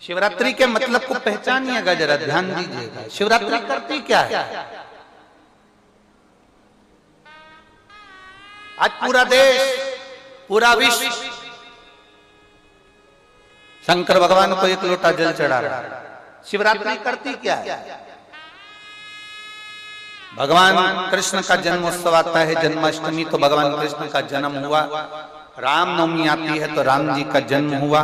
शिवरात्रि के मतलब को पहचानिएगा, जरा ध्यान दीजिएगा। शिवरात्रि करती क्या है? आज पूरा देश, पूरा विश्व शंकर भगवान को एक लोटा जल चढ़ा रहा है। शिवरात्रि करती क्या है? भगवान कृष्ण का जन्मोत्सव आता है, जन्माष्टमी, तो भगवान कृष्ण का जन्म हुआ। रामनवमी आती है तो राम जी का जन्म हुआ।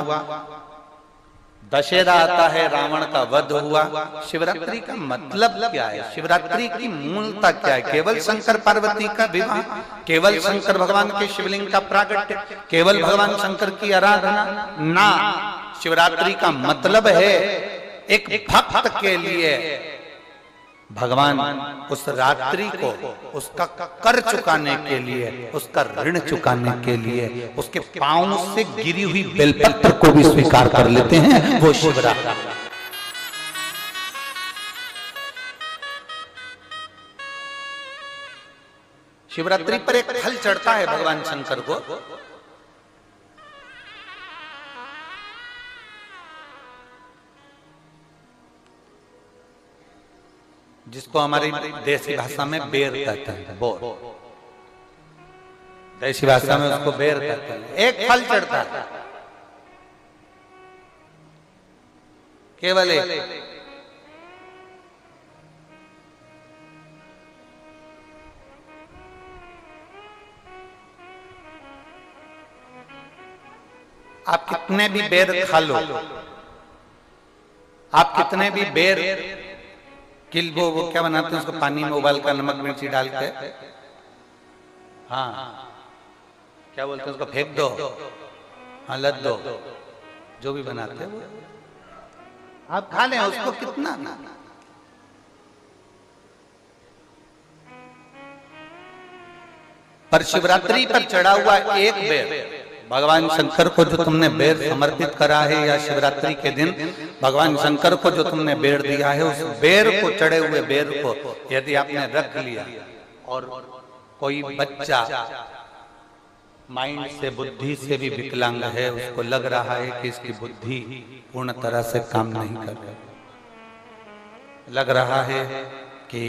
दशहरा आता है, रावण का वध हुआ। शिवरात्रि का मतलब क्या है? शिवरात्रि की मूलता क्या है? केवल शंकर पार्वती का विवाह, केवल शंकर भगवान के शिवलिंग का प्रागट्य, केवल भगवान शंकर की आराधना? ना, शिवरात्रि का मतलब है एक भक्त के लिए भगवान उस रात्रि को उसका कर चुकाने के लिए, उसका ऋण चुकाने के लिए उसके पांव से गिरी हुई बेलपत्र को भी स्वीकार कर लेते हैं। वो शिवरात्रि। शिवरात्रि पर एक फल चढ़ता है भगवान शंकर को, जिसको हमारी देसी भाषा में बेर कहते हैं। बोर, देसी भाषा में उसको बेर कहते हैं। एक फल चढ़ता है, केवल एक। आप कितने भी बेर खा लो, आप कितने भी बेर वो क्या बनाते हैं उसको पानी में उबाल कर नमक मिर्ची डाल के, हाँ क्या बोलते हैं उसको, फेंक दो, हाँ लद दो, जो भी बनाते हैं वो आप खा लें, उसको कितना। पर शिवरात्रि पर चढ़ा हुआ एक बेर, भगवान शंकर को जो तुमने बेर समर्पित करा है, या शिवरात्रि के दिन भगवान शंकर को जो तुमने बेर दिया है, उस बेर को, चढ़े हुए बेर को यदि आपने रख लिया और कोई बच्चा माइंड से, बुद्धि से भी विकलांग है, उसको लग रहा है कि इसकी बुद्धि पूर्ण तरह से काम नहीं कर रही, लग रहा है कि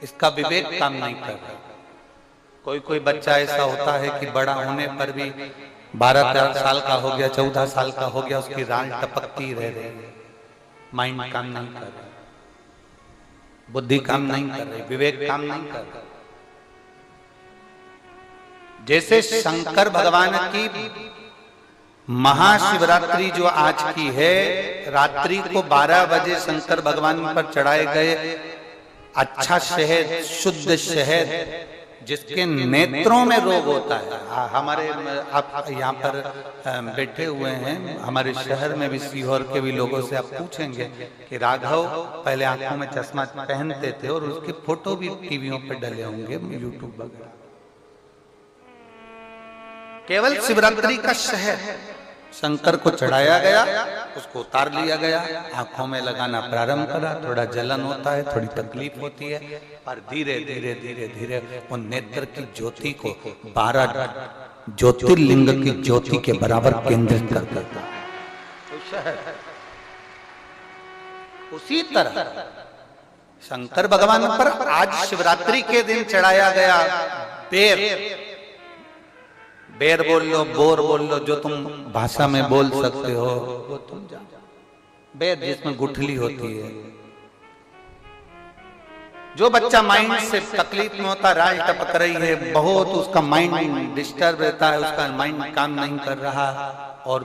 इसका विवेक काम नहीं कर रहा। कोई बच्चा ऐसा होता है कि बड़ा होने पर भी 12 साल का हो गया, 14 साल का हो गया, उसकी राल टपकती रह रही है, माइंड काम नहीं कर रहा, बुद्धि काम नहीं कर रही, विवेक काम नहीं कर रहा। जैसे शंकर भगवान की महाशिवरात्रि जो आज की है, रात्रि को 12 बजे शंकर भगवान पर चढ़ाए गए अच्छा शहद, शुद्ध शहद, जिसके नेत्रों में रोग होता है। हमारे आप यहाँ पर बैठे हुए हैं, हमारे शहर में भी, सीहोर के भी लोगों से आप पूछेंगे कि राघव पहले आंखों में चश्मा पहनते थे, और उसके फोटो भी टीवियों पे डले होंगे, यूट्यूब वगैरह। केवल शिवरात्रि का शहद शंकर को चढ़ाया गया, उसको उतार लिया गया, आंखों में लगाना प्रारंभ करा। थोड़ा जलन होता है, थोड़ी तकलीफ होती है, पर धीरे धीरे धीरे धीरे वो नेत्र की ज्योति को 12 ज्योतिर्लिंग की ज्योति के बराबर केंद्रित कर देता है। उसी तरह शंकर भगवान पर आज शिवरात्रि के दिन चढ़ाया गया बेर, बेर बोल लो, बोर बोल लो, जो तुम भाषा में बोल सकते हो वो तुम जानो। बेर जिसमें गुठली होती है, जो बच्चा माइंड से तकलीफ में होता, राल टपक रही है, बहुत उसका माइंड डिस्टर्ब रहता है, उसका माइंड काम नहीं कर रहा और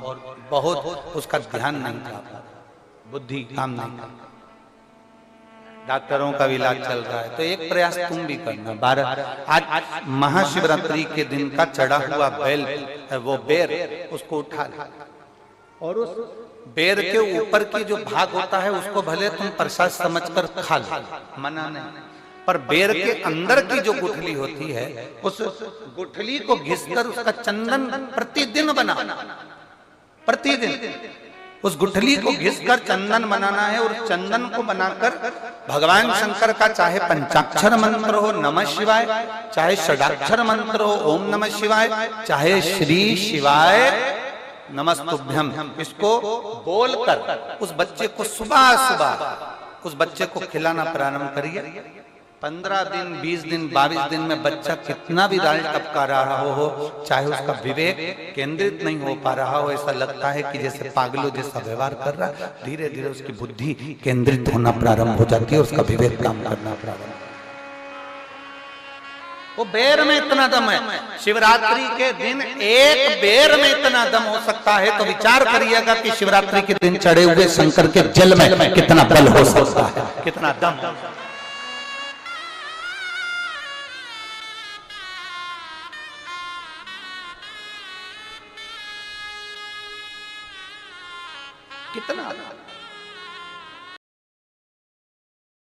बहुत उसका ध्यान नहीं कर रहा, बुद्धि काम नहीं कर रहा, डॉक्टरों का भी इलाज चल रहा है, तो एक प्रयास तुम भी करना। 12 आज महाशिवरात्रि के दिन का चढ़ा हुआ बेल, वो बेर, उसको उठा ले, और उस बेर के ऊपर की जो भाग होता है उसको भले तुम प्रसाद समझकर खा लो, मना नहीं, पर बेर के अंदर की जो गुठली होती है, उस गुठली को घिसकर उसका चंदन प्रतिदिन बनाना, प्रतिदिन उस गुठली को घिसकर चंदन बनाना है। और चंदन को बनाकर भगवान शंकर का चाहे पंचाक्षर मंत्र हो नमः शिवाय, चाहे षडाक्षर मंत्र हो ओम नमः शिवाय, चाहे श्री शिवाय नमस्तुभ्यम, इसको बोलकर उस बच्चे को सुबह सुबह उस बच्चे को खिलाना प्रारंभ करिए। 15 दिन, 20 दिन, 22 दिन में बच्चा कितना भी राल टपका रहा हो, चाहे उसका विवेक केंद्रित नहीं हो पा रहा हो, ऐसा लगता है कि जैसे पागलों जैसा व्यवहार कर रहा, धीरे धीरे उसकी बुद्धि केंद्रित होना प्रारंभ हो जाती है, उसका विवेक काम करना प्रारंभ। वो बेर में इतना दम है, शिवरात्रि के दिन एक बेर में इतना दम हो सकता है, तो विचार करिएगा कि शिवरात्रि के दिन चढ़े हुए शंकर के जल में कितना बल हो सकता है, कितना दम। कितना